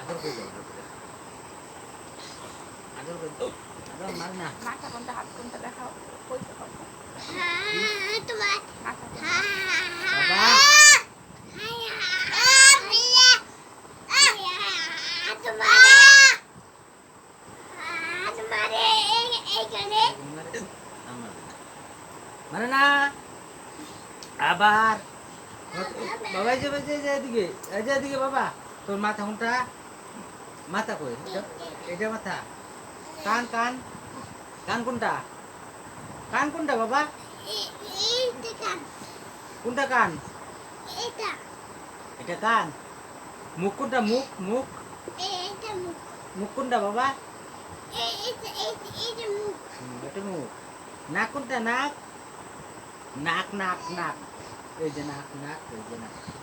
আদর করে দাও আদর করে দাও আদর মার না মাথা কোনটা হাত কোনটা দেখাও কইতে পারবো তোমার মাথা বাবা মানে না আবার বাবা এই যে এদিকে এদিকে বাবা তোর মাথা কোনটা মাথা কই এটা মাথা কান কান কান কোনটা বাবা কোনটা কান এটা কান মুখ কোনটা মুখ মুখ মুখ কোনটা বাবা এটা মুখ নাক কোনটা নাক নাক নাক নাক এই যে নাক নাক এই যে নাক